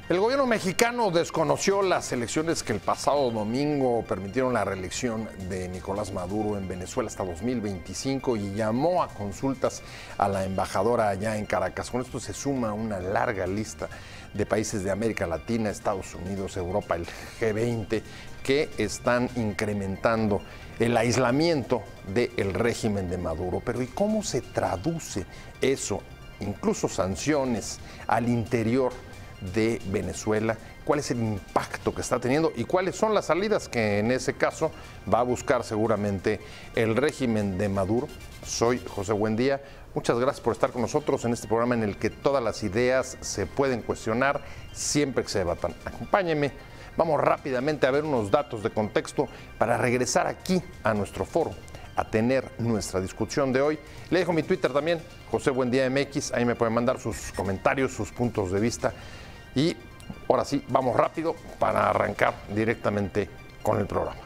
El gobierno mexicano desconoció las elecciones que el pasado domingo permitieron la reelección de Nicolás Maduro en Venezuela hasta 2025 y llamó a consultas a la embajadora allá en Caracas. Con esto se suma una larga lista de países de América Latina, Estados Unidos, Europa, el G20, que están incrementando el aislamiento del régimen de Maduro. Pero ¿y cómo se traduce eso? Incluso sanciones al interior de Venezuela, cuál es el impacto que está teniendo y cuáles son las salidas que en ese caso va a buscar seguramente el régimen de Maduro. Soy José Buendía, muchas gracias por estar con nosotros en este programa en el que todas las ideas se pueden cuestionar siempre que se debatan. Acompáñenme, vamos rápidamente a ver unos datos de contexto para regresar aquí a nuestro foro a tener nuestra discusión de hoy. Le dejo mi Twitter también, José Buendía MX, ahí me pueden mandar sus comentarios, sus puntos de vista. Y ahora sí, vamos rápido para arrancar directamente con el programa.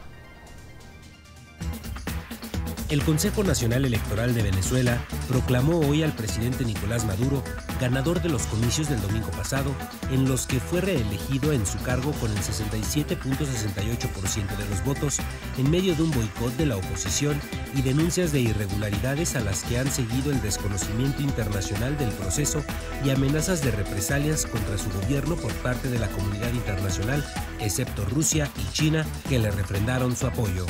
El Consejo Nacional Electoral de Venezuela proclamó hoy al presidente Nicolás Maduro ganador de los comicios del domingo pasado, en los que fue reelegido en su cargo con el 67.68% de los votos, en medio de un boicot de la oposición y denuncias de irregularidades a las que han seguido el desconocimiento internacional del proceso y amenazas de represalias contra su gobierno por parte de la comunidad internacional, excepto Rusia y China, que le refrendaron su apoyo.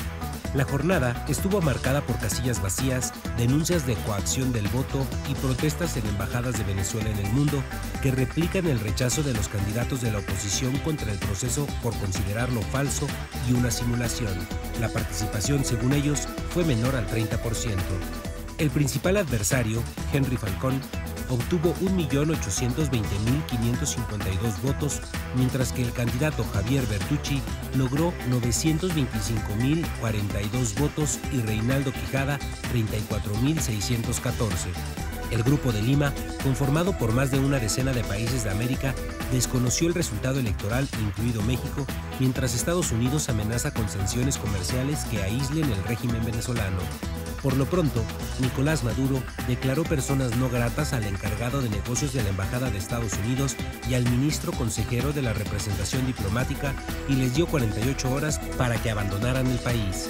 La jornada estuvo marcada por casillas vacías, denuncias de coacción del voto y protestas en embajadas de Venezuela en el mundo que replican el rechazo de los candidatos de la oposición contra el proceso por considerarlo falso y una simulación. La participación, según ellos, fue menor al 30%. El principal adversario, Henry Falcón, obtuvo 1.820.552 votos, mientras que el candidato Javier Bertucci logró 925.042 votos y Reinaldo Quijada 34.614. El Grupo de Lima, conformado por más de una decena de países de América, desconoció el resultado electoral, incluido México, mientras Estados Unidos amenaza con sanciones comerciales que aíslen el régimen venezolano. Por lo pronto, Nicolás Maduro declaró personas no gratas al encargado de negocios de la Embajada de Estados Unidos y al ministro consejero de la representación diplomática y les dio 48 horas para que abandonaran el país.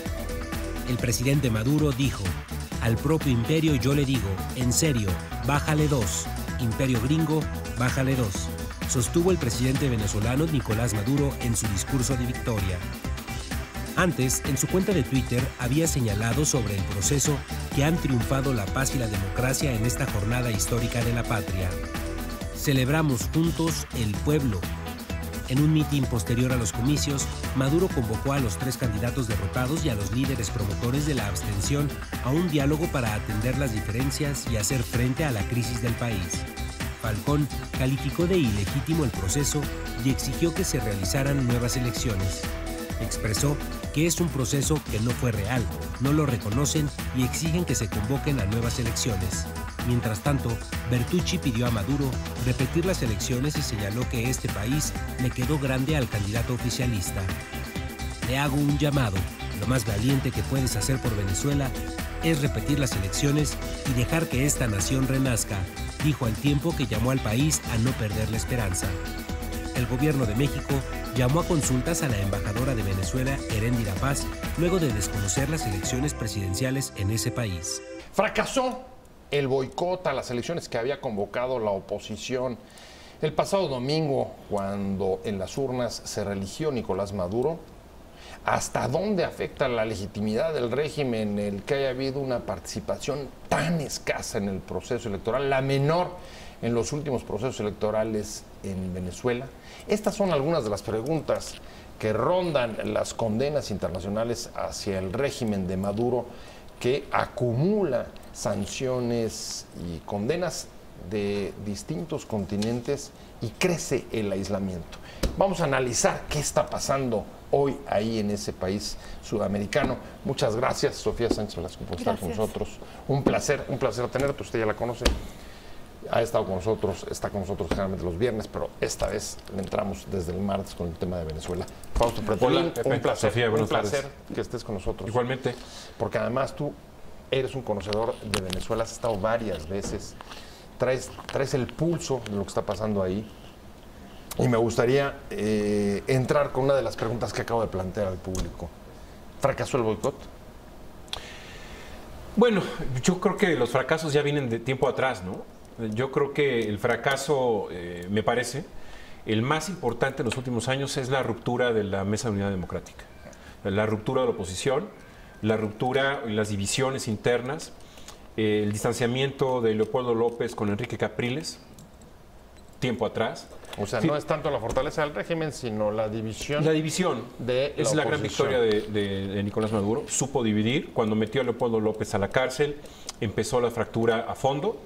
El presidente Maduro dijo: "Al propio imperio yo le digo, en serio, bájale 2. Imperio gringo, bájale 2", sostuvo el presidente venezolano Nicolás Maduro en su discurso de victoria. Antes, en su cuenta de Twitter, había señalado sobre el proceso que han triunfado la paz y la democracia en esta jornada histórica de la patria. Celebramos juntos el pueblo. En un mitin posterior a los comicios, Maduro convocó a los 3 candidatos derrotados y a los líderes promotores de la abstención a un diálogo para atender las diferencias y hacer frente a la crisis del país. Falcón calificó de ilegítimo el proceso y exigió que se realizaran nuevas elecciones. Expresó que es un proceso que no fue real, no lo reconocen y exigen que se convoquen a nuevas elecciones. Mientras tanto, Bertucci pidió a Maduro repetir las elecciones y señaló que este país le quedó grande al candidato oficialista. "Le hago un llamado, lo más valiente que puedes hacer por Venezuela es repetir las elecciones y dejar que esta nación renazca", dijo al tiempo que llamó al país a no perder la esperanza. El gobierno de México llamó a consultas a la embajadora de Venezuela, Heréndira Paz, luego de desconocer las elecciones presidenciales en ese país. Fracasó el boicot a las elecciones que había convocado la oposición el pasado domingo, cuando en las urnas se reeligió Nicolás Maduro. ¿Hasta dónde afecta la legitimidad del régimen el que haya habido una participación tan escasa en el proceso electoral, la menor en los últimos procesos electorales en Venezuela? Estas son algunas de las preguntas que rondan las condenas internacionales hacia el régimen de Maduro, que acumula sanciones y condenas de distintos continentes y crece el aislamiento. Vamos a analizar qué está pasando hoy ahí en ese país sudamericano. Muchas gracias, Sofía Sánchez Velasco, por estar con nosotros. Un placer tenerte, usted ya la conoce. Ha estado con nosotros, está con nosotros generalmente los viernes, pero esta vez le entramos desde el martes con el tema de Venezuela. Fausto Pretolín, un placer, Sofía, un placer que estés con nosotros. Igualmente. Porque además tú eres un conocedor de Venezuela, has estado varias veces, traes el pulso de lo que está pasando ahí. Y me gustaría entrar con una de las preguntas que acabo de plantear al público. ¿Fracasó el boicot? Bueno, yo creo que los fracasos ya vienen de tiempo atrás, ¿no? Yo creo que el fracaso, me parece, el más importante en los últimos años es la ruptura de la Mesa de Unidad Democrática. La ruptura de la oposición, la ruptura y las divisiones internas, el distanciamiento de Leopoldo López con Enrique Capriles, tiempo atrás. O sea, no es tanto la fortaleza del régimen, sino la división. La división es la gran victoria de Nicolás Maduro. Supo dividir. Cuando metió a Leopoldo López a la cárcel, empezó la fractura a fondo.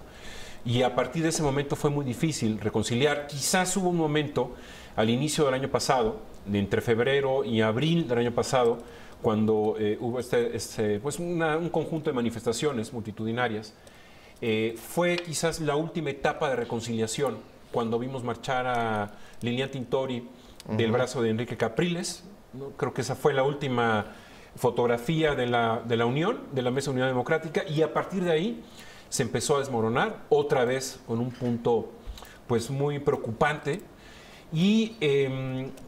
Y a partir de ese momento fue muy difícil reconciliar. Quizás hubo un momento al inicio del año pasado, entre febrero y abril del año pasado, cuando hubo un conjunto de manifestaciones multitudinarias. Fue quizás la última etapa de reconciliación, cuando vimos marchar a Lilian Tintori del brazo de Enrique Capriles, ¿no? Creo que esa fue la última fotografía de la unión, de la Mesa de Unidad Democrática, y a partir de ahí se empezó a desmoronar, otra vez con un punto pues muy preocupante, y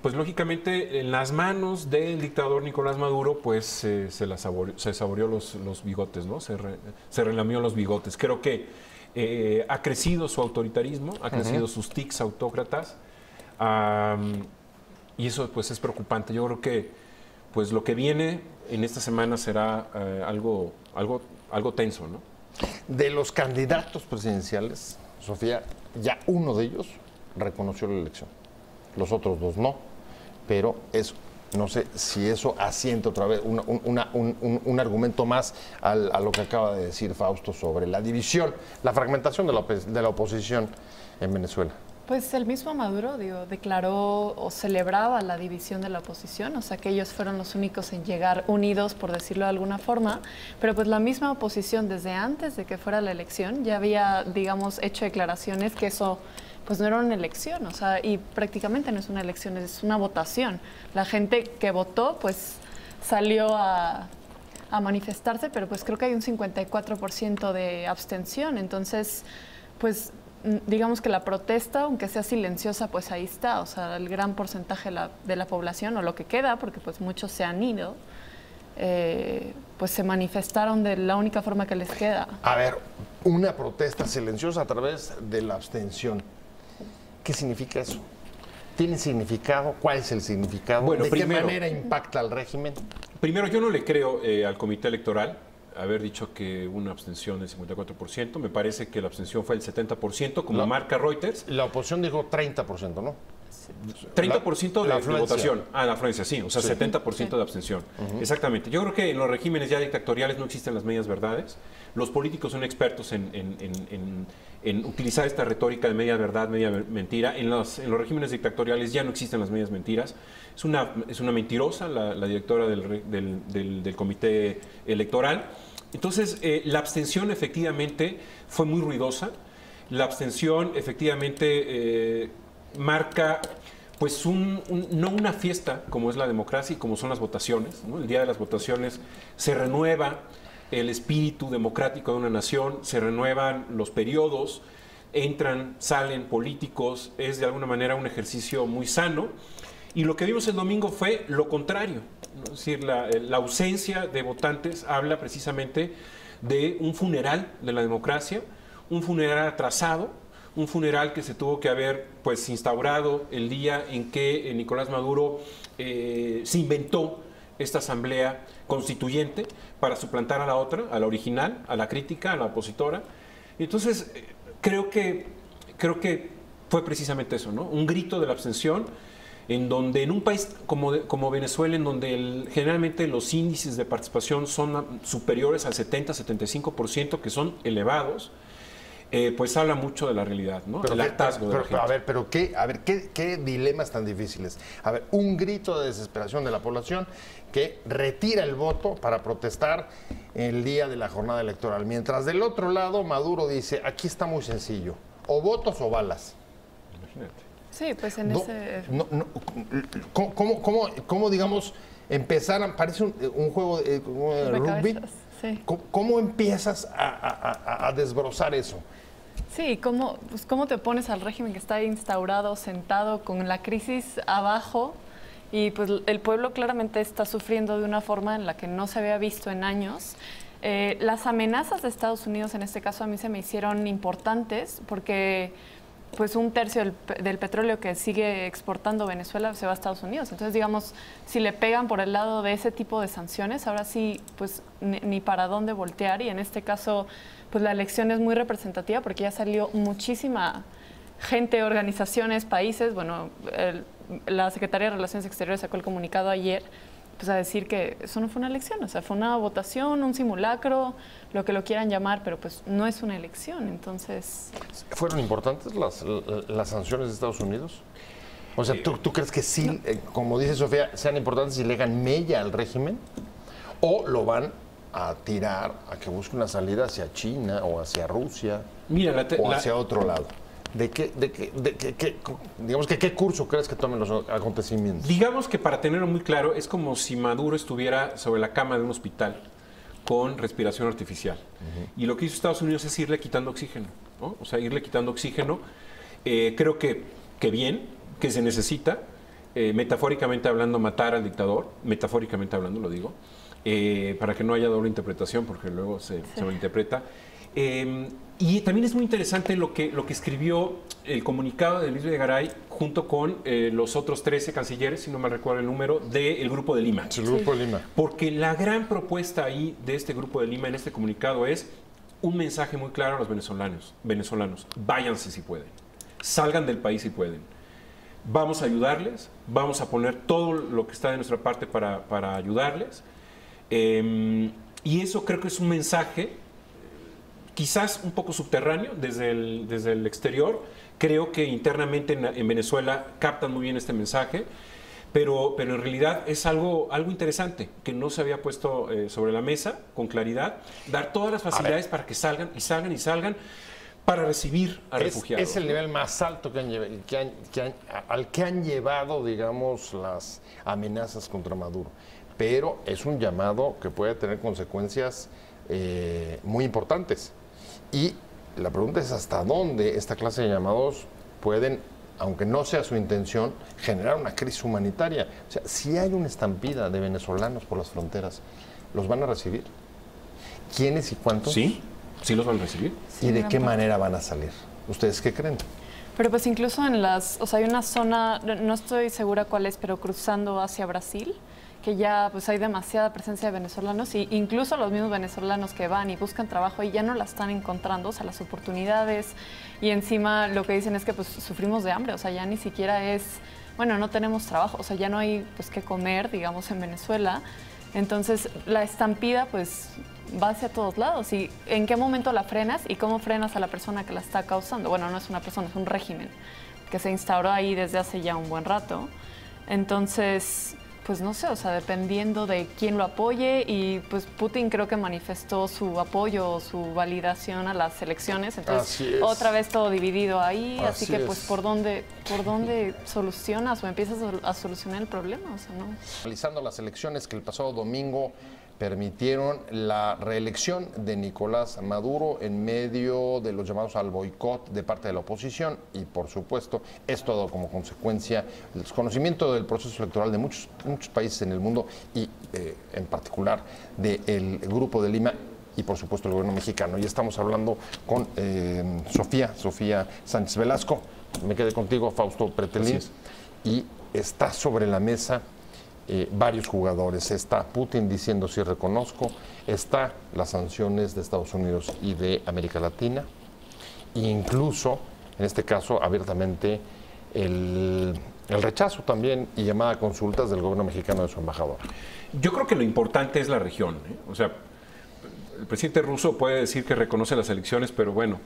pues lógicamente en las manos del dictador Nicolás Maduro pues se saboreó los bigotes, ¿no? Se relamió los bigotes. Creo que ha crecido su autoritarismo, ha crecido sus tics autócratas, y eso pues es preocupante. Yo creo que pues lo que viene en esta semana será algo tenso, ¿no? De los candidatos presidenciales, Sofía, ya uno de ellos reconoció la elección. Los otros dos no, pero eso, no sé si eso asienta otra vez un argumento más a lo que acaba de decir Fausto sobre la división, la fragmentación de la oposición en Venezuela. Pues el mismo Maduro, declaró o celebraba la división de la oposición, o sea que ellos fueron los únicos en llegar unidos, por decirlo de alguna forma, pero pues la misma oposición desde antes de que fuera la elección ya había, digamos, hecho declaraciones que eso pues no era una elección, o sea, y prácticamente no es una elección, es una votación. La gente que votó pues salió a manifestarse, pero pues creo que hay un 54% de abstención, entonces pues digamos que la protesta, aunque sea silenciosa, pues ahí está, o sea, el gran porcentaje de la población, o lo que queda, porque pues muchos se han ido, pues se manifestaron de la única forma que les queda. A ver, una protesta silenciosa a través de la abstención. ¿Qué significa eso? ¿Tiene significado? ¿Cuál es el significado? Bueno, ¿De qué manera impacta al régimen? Primero, yo no le creo al comité electoral haber dicho que una abstención del 54%. Me parece que la abstención fue el 70%, como marca Reuters. La oposición dijo 30%, ¿no? 30% de votación. La afluencia, sí. O sea, sí. 70% de abstención. Exactamente. Yo creo que en los regímenes ya dictatoriales no existen las medias verdades. Los políticos son expertos en utilizar esta retórica de media verdad, media mentira. En los regímenes dictatoriales ya no existen las medias mentiras. Es una mentirosa la directora del comité electoral. Entonces, la abstención efectivamente fue muy ruidosa. La abstención efectivamente marca pues no una fiesta como es la democracia y como son las votaciones, ¿no? El día de las votaciones se renueva el espíritu democrático de una nación, se renuevan los periodos, entran, salen políticos, es de alguna manera un ejercicio muy sano. Y lo que vimos el domingo fue lo contrario, ¿no? Es decir, la ausencia de votantes habla precisamente de un funeral de la democracia, un funeral atrasado, un funeral que se tuvo que haber pues instaurado el día en que Nicolás Maduro se inventó esta asamblea constituyente para suplantar a la otra, a la original, a la crítica, a la opositora. Entonces, creo que fue precisamente eso, ¿no? Un grito de la abstención, en donde en un país como Venezuela, en donde generalmente los índices de participación son superiores al 70-75%, que son elevados, pues habla mucho de la realidad, ¿no? El hartazgo de la gente. A ver, ¿qué dilemas tan difíciles? A ver, un grito de desesperación de la población que retira el voto para protestar el día de la jornada electoral. Mientras del otro lado Maduro dice, aquí está muy sencillo, o votos o balas. Imagínate. Sí, pues ¿Cómo digamos, empezaran, parece un juego de rugby? Sí. ¿Cómo empiezas a desbrozar eso? Sí, ¿cómo te opones al régimen que está instaurado, sentado, con la crisis abajo? Y pues el pueblo claramente está sufriendo de una forma en la que no se había visto en años. Las amenazas de Estados Unidos en este caso a mí se me hicieron importantes porque pues un tercio del petróleo que sigue exportando Venezuela se va a Estados Unidos. Entonces, digamos, si le pegan por el lado de ese tipo de sanciones, ahora sí, pues ni para dónde voltear. Y en este caso, pues la elección es muy representativa porque ya salió muchísima gente, organizaciones, países. Bueno, la Secretaría de Relaciones Exteriores sacó el comunicado ayer, pues a decir que eso no fue una elección, o sea, fue una votación, un simulacro, lo que lo quieran llamar, pero pues no es una elección, entonces... ¿Fueron importantes las sanciones de Estados Unidos? O sea, ¿tú crees que sí, como dice Sofía, sean importantes y le hagan mella al régimen? ¿O lo van a tirar a que busque una salida hacia China o hacia Rusia o hacia otro lado? Digamos que qué curso crees que tomen los acontecimientos? Digamos que para tenerlo muy claro, es como si Maduro estuviera sobre la cama de un hospital con respiración artificial. Y lo que hizo Estados Unidos es irle quitando oxígeno, ¿no? O sea, irle quitando oxígeno. Creo que bien, que se necesita, metafóricamente hablando, matar al dictador, metafóricamente hablando, lo digo, para que no haya doble interpretación, porque luego se malinterpreta. Y también es muy interesante lo que escribió el comunicado de Luis Videgaray junto con los otros 13 cancilleres, si no mal recuerdo el número, del Grupo de Lima. Sí, el Grupo de Lima. Porque la gran propuesta ahí de este Grupo de Lima en este comunicado es un mensaje muy claro a los venezolanos. Váyanse si pueden, salgan del país si pueden. Vamos a ayudarles, vamos a poner todo lo que está de nuestra parte para ayudarles. Y eso creo que es un mensaje quizás un poco subterráneo desde el exterior. Creo que internamente en Venezuela captan muy bien este mensaje, pero en realidad es algo interesante que no se había puesto sobre la mesa con claridad. Dar todas las facilidades para que salgan para recibir a refugiados. Es el nivel más alto al que han llevado, digamos, las amenazas contra Maduro. Pero es un llamado que puede tener consecuencias muy importantes. Y la pregunta es hasta dónde esta clase de llamados pueden, aunque no sea su intención, generar una crisis humanitaria. O sea, si hay una estampida de venezolanos por las fronteras, ¿los van a recibir? ¿Quiénes y cuántos? Sí los van a recibir. ¿Y de qué manera van a salir? ¿Ustedes qué creen? Pero pues incluso hay una zona, no estoy segura cuál es, pero cruzando hacia Brasil, que ya pues hay demasiada presencia de venezolanos e incluso los mismos venezolanos que van y buscan trabajo y ya no la están encontrando, o sea, las oportunidades, y encima lo que dicen es que pues sufrimos de hambre, o sea, ya ni siquiera es, bueno, no tenemos trabajo, o sea, ya no hay pues qué comer, digamos, en Venezuela. Entonces la estampida pues va hacia todos lados, y en qué momento la frenas y cómo frenas a la persona que la está causando. Bueno, no es una persona, es un régimen que se instauró ahí desde hace ya un buen rato. Entonces, pues no sé, o sea, dependiendo de quién lo apoye, y pues Putin creo que manifestó su apoyo, su validación a las elecciones, entonces otra vez todo dividido ahí, así que pues ¿por dónde solucionas o empiezas a solucionar el problema? O sea, ¿no? Analizando las elecciones que el pasado domingo permitieron la reelección de Nicolás Maduro en medio de los llamados al boicot de parte de la oposición, y por supuesto esto ha dado como consecuencia el desconocimiento del proceso electoral de muchos países en el mundo, y en particular del Grupo de Lima y por supuesto el gobierno mexicano. Y estamos hablando con Sofía Sánchez Velasco. Me quedé contigo, Fausto Pretelín, y está sobre la mesa varios jugadores. Está Putin diciendo sí reconozco, está las sanciones de Estados Unidos y de América Latina, e incluso, en este caso, abiertamente el rechazo también y llamada a consultas del gobierno mexicano de su embajador. Yo creo que lo importante es la región, ¿eh? O sea, el presidente ruso puede decir que reconoce las elecciones, pero bueno,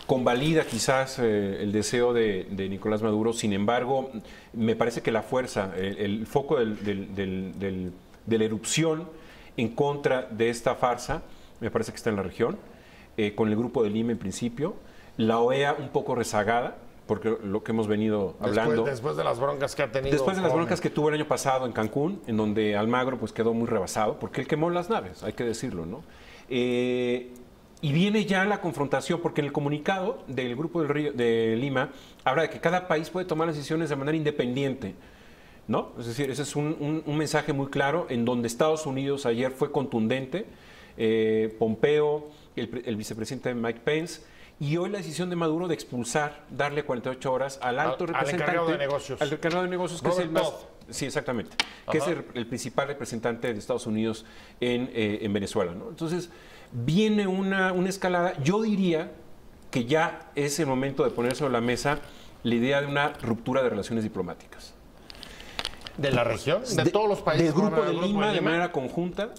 convalida quizás el deseo de Nicolás Maduro. Sin embargo, me parece que la fuerza, el foco de la erupción en contra de esta farsa, me parece que está en la región, con el Grupo de Lima en principio, la OEA un poco rezagada, porque lo que hemos venido hablando... Después de las broncas que ha tenido... Después de las broncas que tuvo el año pasado en Cancún, en donde Almagro pues quedó muy rebasado, porque él quemó las naves, hay que decirlo, ¿no? Y viene ya la confrontación, porque en el comunicado del Grupo de Lima habla de que cada país puede tomar las decisiones de manera independiente, ¿no? Es decir, ese es un mensaje muy claro en donde Estados Unidos ayer fue contundente, Pompeo, el vicepresidente Mike Pence, y hoy la decisión de Maduro de expulsar, darle 48 horas al alto representante. Al encargado de negocios. Al encargado de negocios, que Robert es el más... Dodd. Sí, exactamente. Que es el principal representante de Estados Unidos en Venezuela, ¿no? Entonces, viene una escalada. Yo diría que ya es el momento de poner sobre la mesa la idea de una ruptura de relaciones diplomáticas. ¿De la región? ¿De todos los países? Del Grupo de Lima, de manera conjunta.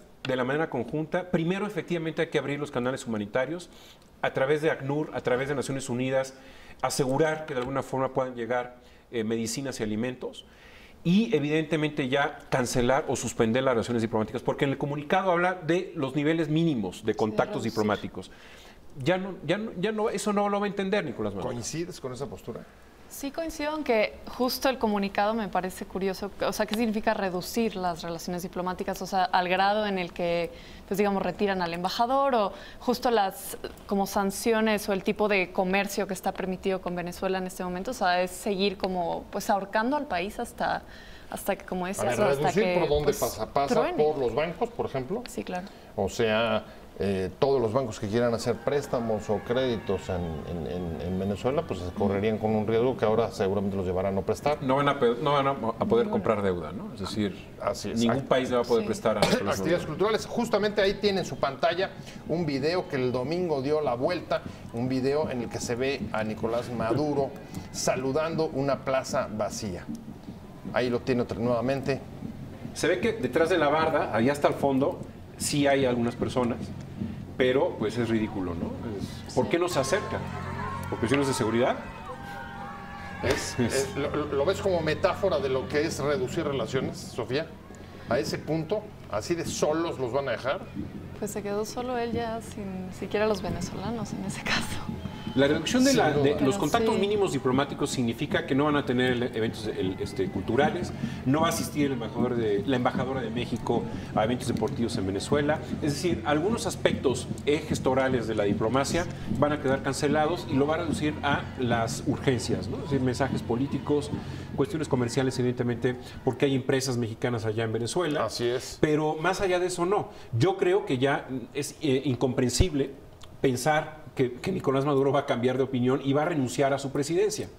Primero, efectivamente, hay que abrir los canales humanitarios a través de ACNUR, a través de Naciones Unidas, asegurar que de alguna forma puedan llegar medicinas y alimentos. Y evidentemente ya cancelar o suspender las relaciones diplomáticas, porque en el comunicado habla de los niveles mínimos de contactos diplomáticos. Ya no, eso no lo va a entender Nicolás Maduro. ¿Coincides con esa postura? Sí coincido, aunque justo el comunicado me parece curioso. O sea, ¿qué significa reducir las relaciones diplomáticas? O sea, al grado en el que, pues digamos, retiran al embajador, o justo las como sanciones o el tipo de comercio que está permitido con Venezuela en este momento. O sea, es seguir como pues ahorcando al país hasta que, como es eso, hasta que ¿por dónde pues, pasa truene. por los bancos, por ejemplo? Sí, claro. O sea, todos los bancos que quieran hacer préstamos o créditos en Venezuela, pues se correrían con un riesgo que ahora seguramente los llevarán a no prestar. No van a poder comprar deuda, ¿no? Es decir, ningún país le va a poder prestar a actividades culturales. Justamente ahí tiene en su pantalla un video que el domingo dio la vuelta, un video en el que se ve a Nicolás Maduro saludando una plaza vacía. Ahí lo tiene nuevamente. Se ve que detrás de la barda, allá hasta el fondo, sí hay algunas personas, pero pues es ridículo, ¿no? ¿Por qué no se acercan? ¿Por cuestiones de seguridad? ¿Lo ves como metáfora de lo que es reducir relaciones, Sofía? A ese punto, así de solos los van a dejar. Pues se quedó solo él ya, sin siquiera los venezolanos en ese caso. La reducción de los contactos mínimos diplomáticos significa que no van a tener eventos culturales, no va a asistir la embajadora de México a eventos deportivos en Venezuela. Es decir, algunos aspectos gestorales de la diplomacia van a quedar cancelados y lo va a reducir a las urgencias, ¿no? Es decir, mensajes políticos, cuestiones comerciales, evidentemente, porque hay empresas mexicanas allá en Venezuela. Así es. Pero más allá de eso, no. Yo creo que ya es incomprensible pensar que Nicolás Maduro va a cambiar de opinión y va a renunciar a su presidencia.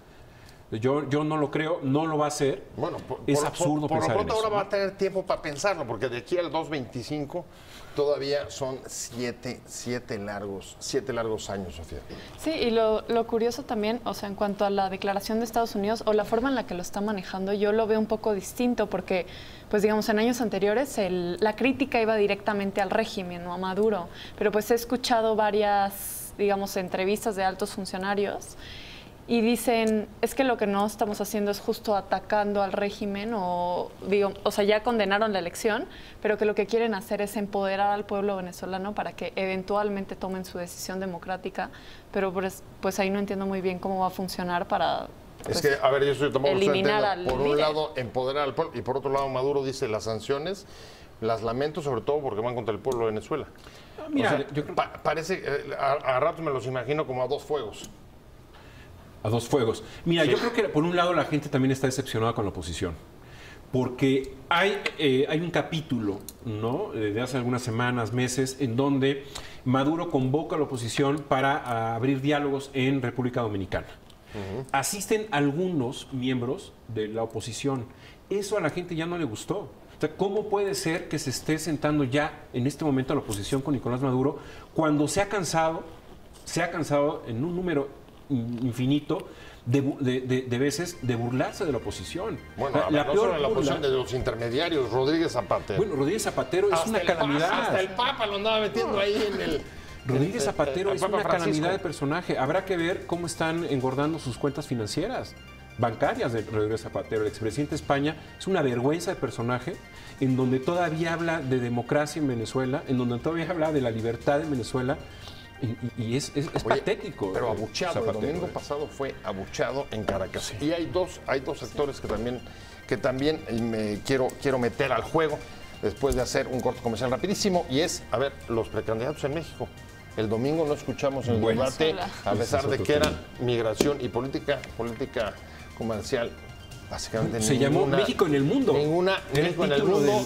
Yo no lo creo, no lo va a hacer. Bueno, es absurdo pensar en eso. Por lo pronto ahora va a tener tiempo para pensarlo, porque de aquí al 2/25 todavía son 7 largos años, Sofía. Sí, y lo curioso también, o sea, en cuanto a la declaración de Estados Unidos o la forma en la que lo está manejando, yo lo veo un poco distinto, porque, pues digamos, en años anteriores la crítica iba directamente al régimen, no a Maduro, pero pues he escuchado varias, digamos, entrevistas de altos funcionarios y dicen, es que lo que no estamos haciendo es justo atacando al régimen o sea, ya condenaron la elección, pero que lo que quieren hacer es empoderar al pueblo venezolano para que eventualmente tomen su decisión democrática, pero pues ahí no entiendo muy bien cómo va a funcionar para... Pues, es que, a ver, yo estoy tomando eliminar al por un líder. lado empoderar al pueblo y por otro lado Maduro dice las sanciones, las lamento sobre todo porque van contra el pueblo de Venezuela. Mira, o sea, yo creo... parece, a ratos me los imagino como a dos fuegos. A dos fuegos. Mira, sí. Yo creo que por un lado la gente también está decepcionada con la oposición, porque hay un capítulo, ¿no?, de hace algunas semanas, meses, en donde Maduro convoca a la oposición para abrir diálogos en República Dominicana. Asisten algunos miembros de la oposición. Eso a la gente ya no le gustó. O sea, ¿cómo puede ser que se esté sentando ya en este momento la oposición con Nicolás Maduro cuando se ha cansado en un número infinito de veces de burlarse de la oposición? Bueno, no solo la oposición, de los intermediarios, Rodríguez Zapatero. Bueno, Rodríguez Zapatero es una calamidad. Hasta el Papa lo andaba metiendo ahí en el... Rodríguez Zapatero es una calamidad de personaje. Habrá que ver cómo están engordando sus cuentas financieras bancarias de Rodríguez Zapatero. El expresidente de España es una vergüenza de personaje, en donde todavía habla de democracia en Venezuela, en donde todavía habla de la libertad en Venezuela. Y es patético. Pero abuchado, Zapatero, el domingo pasado fue abuchado en Caracas. Sí. Y hay dos sectores que también me quiero meter al juego después de hacer un corte comercial rapidísimo, y es, a ver, los precandidatos en México. El domingo no escuchamos el debate, a pesar de que era migración y política comercial. Básicamente se llamó México en el mundo. México en el mundo.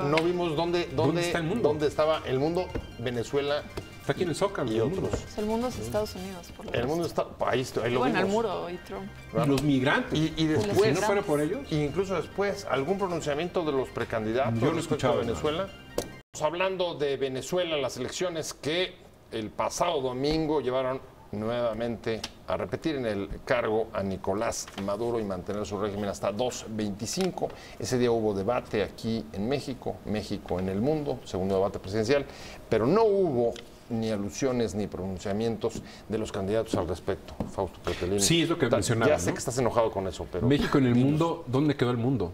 No vimos dónde está el mundo. Dónde estaba el mundo. Venezuela. Está aquí en el Zócalo. Y otros. El mundo es Estados Unidos. El mundo está ahí lo bueno, vimos. El muro y Trump. Y los migrantes. Y después, si no fuera por ellos. Y incluso después, algún pronunciamiento de los precandidatos yo no escuchaba a Venezuela. Estamos hablando de Venezuela, las elecciones que el pasado domingo llevaron nuevamente a repetir en el cargo a Nicolás Maduro y mantener su régimen hasta 2025. Ese día hubo debate aquí en México, México en el mundo, segundo debate presidencial, pero no hubo ni alusiones ni pronunciamientos de los candidatos al respecto. Fausto Pretelín. Sí, es lo que mencionaba. Ya sé que estás enojado con eso, pero... México en el mundo, ¿dónde quedó el mundo?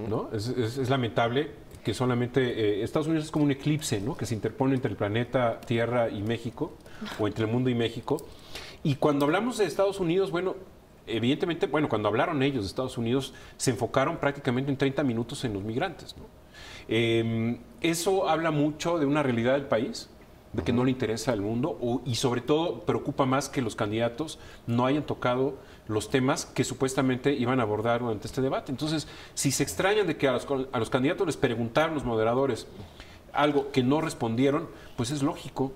¿No? Es lamentable que solamente Estados Unidos es como un eclipse, ¿no? Que se interpone entre el planeta Tierra y México, o entre el mundo y México. Y cuando hablamos de Estados Unidos, bueno, evidentemente, cuando hablaron ellos de Estados Unidos, se enfocaron prácticamente en 30 minutos en los migrantes, ¿no? Eso habla mucho de una realidad del país, de que no le interesa al mundo, y sobre todo preocupa más que los candidatos no hayan tocado los temas que supuestamente iban a abordar durante este debate. Entonces, si se extrañan de que a los candidatos les preguntaron los moderadores algo que no respondieron, pues es lógico.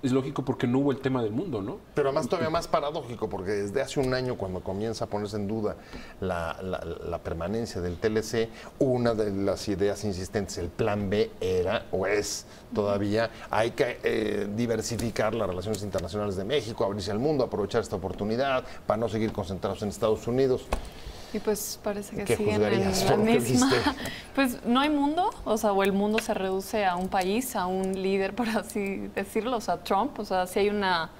Es lógico porque no hubo el tema del mundo, ¿no? Pero además todavía más paradójico, porque desde hace un año, cuando comienza a ponerse en duda la permanencia del TLC, una de las ideas insistentes, el plan B era, o es todavía, hay que diversificar las relaciones internacionales de México, abrirse al mundo, aprovechar esta oportunidad para no seguir concentrados en Estados Unidos. Y pues parece que ¿Qué siguen en la misma. Pues no hay mundo, o el mundo se reduce a un país, a un líder, por así decirlo, Trump. Sí hay una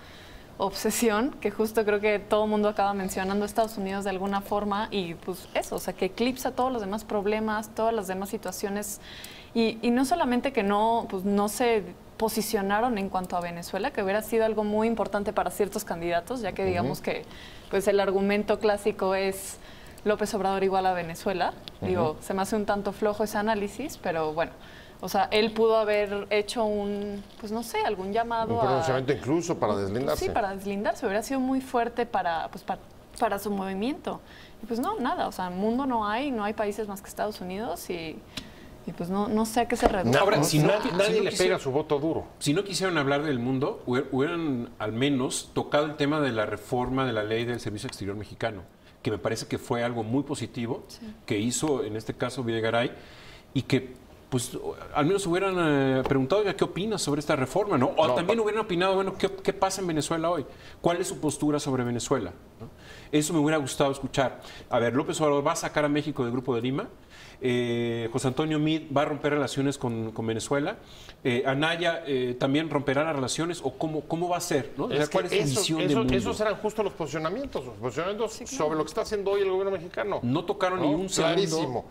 obsesión que justo creo que todo el mundo acaba mencionando a Estados Unidos de alguna forma y pues eso, que eclipsa todos los demás problemas, todas las demás situaciones y no solamente que no se posicionaron en cuanto a Venezuela, que hubiera sido algo muy importante para ciertos candidatos, ya que digamos que pues el argumento clásico es López Obrador igual a Venezuela. Digo, se me hace un tanto flojo ese análisis, pero bueno, él pudo haber hecho algún llamado un pronunciamiento incluso para deslindarse. Sí, para deslindarse. Hubiera sido muy fuerte para su movimiento. Y pues no, nada. Mundo no hay países más que Estados Unidos y pues no sé a qué se reduce. Ahora, nadie le pega su voto duro. Si no quisieron hablar del mundo, hubieran al menos tocado el tema de la reforma de la ley del Servicio Exterior Mexicano, que me parece que fue algo muy positivo que hizo en este caso Videgaray y que pues al menos hubieran preguntado qué opinas sobre esta reforma, ¿no? O también hubieran opinado, ¿qué pasa en Venezuela hoy? ¿Cuál es su postura sobre Venezuela? ¿No? Eso me hubiera gustado escuchar. A ver, López Obrador va a sacar a México del Grupo de Lima. José Antonio Meade va a romper relaciones con Venezuela. Anaya también romperá las relaciones, o cómo va a ser, ¿no? ¿Cuál es su visión del mundo? Esos eran justo los posicionamientos sobre lo que está haciendo hoy el gobierno mexicano. No tocaron ni un segundo. Clarísimo.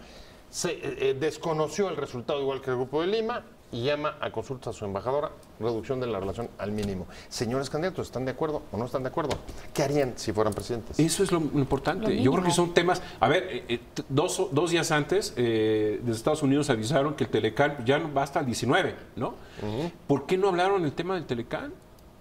Se desconoció el resultado igual que el Grupo de Lima y llama a consulta a su embajadora, reducción de la relación al mínimo. Señores candidatos, ¿están de acuerdo o no están de acuerdo? ¿Qué harían si fueran presidentes? Eso es lo importante. Yo creo que son temas... A ver, dos días antes, desde Estados Unidos avisaron que el Telecán ya va hasta el 19, ¿no? ¿Por qué no hablaron el tema del Telecán?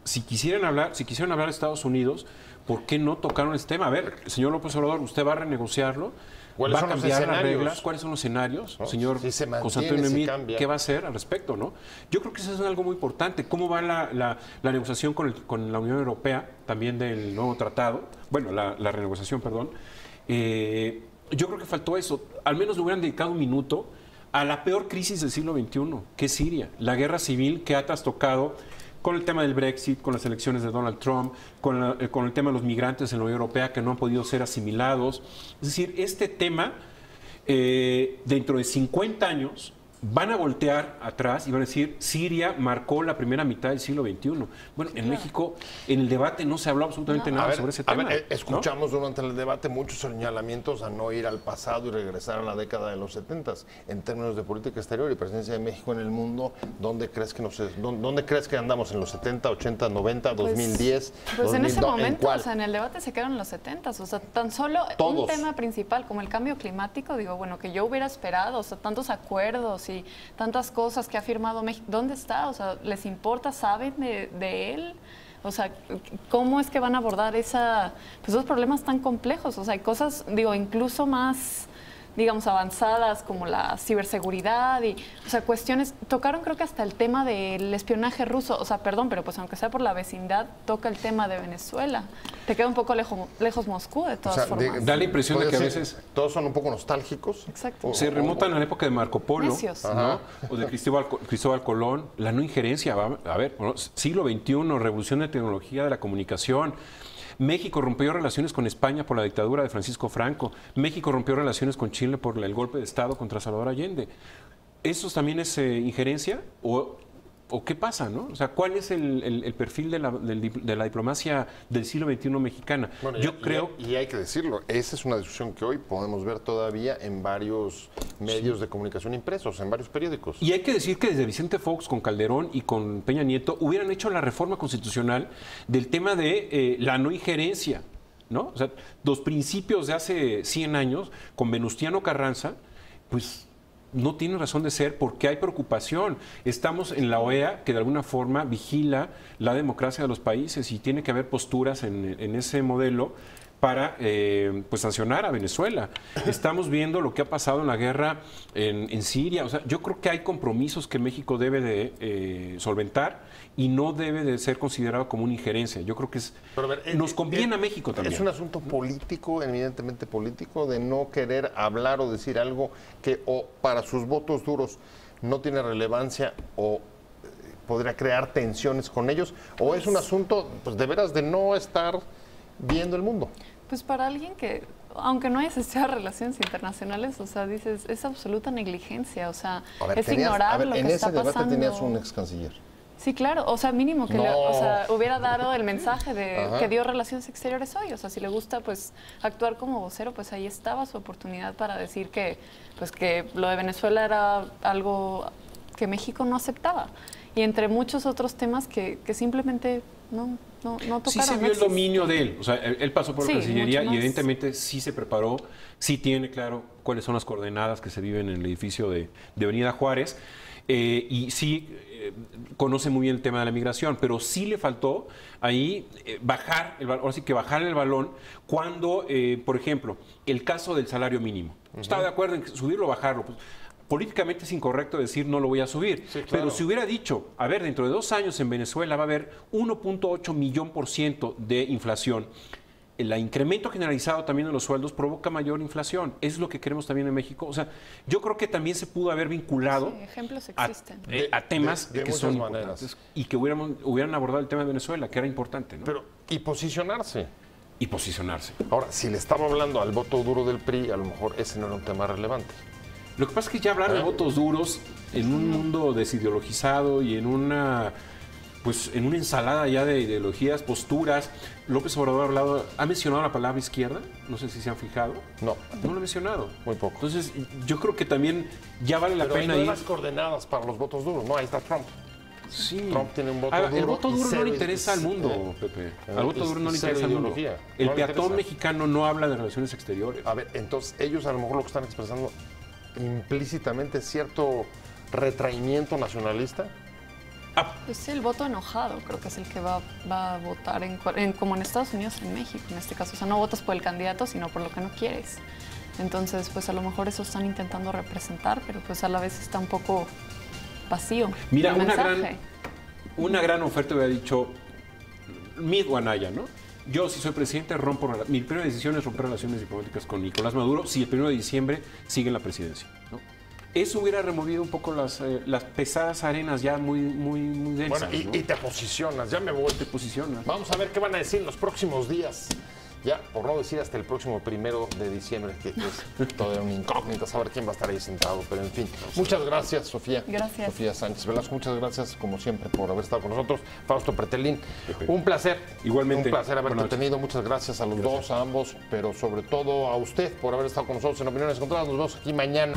Si quisieran hablar de Estados Unidos, ¿por qué no tocaron este tema? A ver, señor López Obrador, ¿usted va a renegociarlo? ¿Va a cambiar las reglas? ¿Cuáles son los escenarios? ¿No? Señor José Antonio Meade, ¿qué va a hacer al respecto? ¿No? Yo creo que eso es algo muy importante. ¿Cómo va la negociación con la Unión Europea, también del nuevo tratado? Bueno, la renegociación, perdón. Yo creo que faltó eso. Al menos le hubieran dedicado un minuto a la peor crisis del siglo XXI, que es Siria. La guerra civil que ha trastocado con el tema del Brexit, con las elecciones de Donald Trump, con el tema de los migrantes en la Unión Europea que no han podido ser asimilados. Es decir, este tema, dentro de 50 años, van a voltear atrás y van a decir, Siria marcó la primera mitad del siglo XXI. Bueno, en México, en el debate no se habló absolutamente nada sobre ese tema. Escuchamos durante el debate muchos señalamientos a no ir al pasado y regresar a la década de los 70. En términos de política exterior y presencia de México en el mundo, ¿dónde crees que andamos? ¿En los 70, 80, 90, 2010? Pues en ese momento, en el debate se quedaron en los 70. Tan solo un tema principal como el cambio climático, que yo hubiera esperado, tantos acuerdos y tantas cosas que ha firmado México. ¿Dónde está? O sea, ¿les importa? ¿Saben de él? O sea, ¿cómo es que van a abordar esos problemas tan complejos? O sea, hay cosas, digo, incluso más, digamos, avanzadas como la ciberseguridad y, o sea, cuestiones, tocaron creo que hasta el tema del espionaje ruso, o sea, perdón, pero pues aunque sea por la vecindad, toca el tema de Venezuela. Te queda un poco lejos Moscú, de todas formas. Da la impresión de que a veces todos son un poco nostálgicos. Exacto. Se remontan a la época de Marco Polo, ¿no? O de Cristóbal Colón, la no injerencia, a ver, siglo XXI, revolución de tecnología de la comunicación. México rompió relaciones con España por la dictadura de Francisco Franco. México rompió relaciones con Chile por el golpe de Estado contra Salvador Allende. ¿Eso también es injerencia? ¿O qué pasa, no? O sea, ¿cuál es el perfil de la diplomacia del siglo XXI mexicana? Bueno, yo creo... Y hay que decirlo, esa es una discusión que hoy podemos ver todavía en varios medios de comunicación impresos, en varios periódicos. Y hay que decir que desde Vicente Fox, con Calderón y con Peña Nieto, hubieran hecho la reforma constitucional del tema de la no injerencia, ¿no? O sea, los principios de hace 100 años, con Venustiano Carranza, pues... no tiene razón de ser porque hay preocupación. Estamos en la OEA que de alguna forma vigila la democracia de los países y tiene que haber posturas en ese modelo para pues sancionar a Venezuela. Estamos viendo lo que ha pasado en la guerra en Siria. O sea, yo creo que hay compromisos que México debe de solventar y no debe de ser considerado como una injerencia. Yo creo que nos conviene a México también. Es un asunto político, evidentemente político, de no querer hablar o decir algo que o para sus votos duros no tiene relevancia o podría crear tensiones con ellos, o es un asunto pues de veras de no estar viendo el mundo. Pues para alguien que, aunque no hayas estudiado relaciones internacionales, o sea, dices, es absoluta negligencia, o sea, es ignorar lo que está pasando. En ese debate tenías un ex canciller. Sí, claro, o sea, mínimo que hubiera dado el mensaje de que dio Relaciones Exteriores hoy, o sea, si le gusta pues actuar como vocero, pues ahí estaba su oportunidad para decir que pues que lo de Venezuela era algo que México no aceptaba y entre muchos otros temas que simplemente no tocaron. Sí se vio el dominio de él, o sea, él pasó por la Cancillería y evidentemente sí se preparó, sí tiene claro cuáles son las coordenadas que se viven en el edificio de Avenida Juárez y sí conoce muy bien el tema de la migración, pero sí le faltó ahí bajar el balón cuando, por ejemplo, el caso del salario mínimo. Estaba de acuerdo en subirlo o bajarlo. Pues, políticamente es incorrecto decir no lo voy a subir, sí, claro. Pero si hubiera dicho, a ver, dentro de 2 años en Venezuela va a haber 1.8 millón % de inflación. El incremento generalizado también de los sueldos provoca mayor inflación. Es lo que queremos también en México. O sea, yo creo que también se pudo haber vinculado ejemplos existen. A temas de que son importantes y que hubieran abordado el tema de Venezuela, que era importante, ¿no? Pero, y posicionarse. Y posicionarse. Ahora, si le estaba hablando al voto duro del PRI, a lo mejor ese no era un tema relevante. Lo que pasa es que ya hablar de votos duros en un mundo desideologizado y en una ensalada ya de ideologías, posturas. López Obrador ha mencionado la palabra izquierda, no sé si se han fijado. No lo ha mencionado. Muy poco. Entonces, yo creo que también ya vale la pena ir. Pero hay coordenadas para los votos duros, ¿no? Ahí está Trump. Sí. Trump tiene un voto duro. El voto duro no le interesa al mundo, Pepe. Al voto duro no le interesa al mundo. El peatón mexicano no habla de relaciones exteriores. A ver, entonces ellos a lo mejor lo que están expresando implícitamente cierto retraimiento nacionalista. Pues el voto enojado creo que es el que va a votar como en Estados Unidos, en México en este caso. O sea, no votas por el candidato, sino por lo que no quieres. Entonces, pues a lo mejor eso están intentando representar, pero pues a la vez está un poco vacío. Mira, una gran oferta hubiera dicho Mid Guanaya, ¿no? Yo, si soy presidente, mi primera decisión es romper relaciones diplomáticas con Nicolás Maduro si el 1 de diciembre sigue en la presidencia, ¿no? Eso hubiera removido un poco las pesadas arenas ya muy densas. Bueno, y te posicionas, ya me voy. Te posicionas. Vamos a ver qué van a decir en los próximos días. Ya, por no decir hasta el próximo 1 de diciembre, que es todavía una incógnita saber quién va a estar ahí sentado. Pero en fin, muchas gracias, Sofía. Gracias. Sofía Sánchez Velasco, muchas gracias, como siempre, por haber estado con nosotros. Fausto Pretelín, un placer. Igualmente. Un placer haberte tenido. Muchas gracias a los dos, a ambos, pero sobre todo a usted por haber estado con nosotros en Opiniones Encontradas. Nos vemos aquí mañana.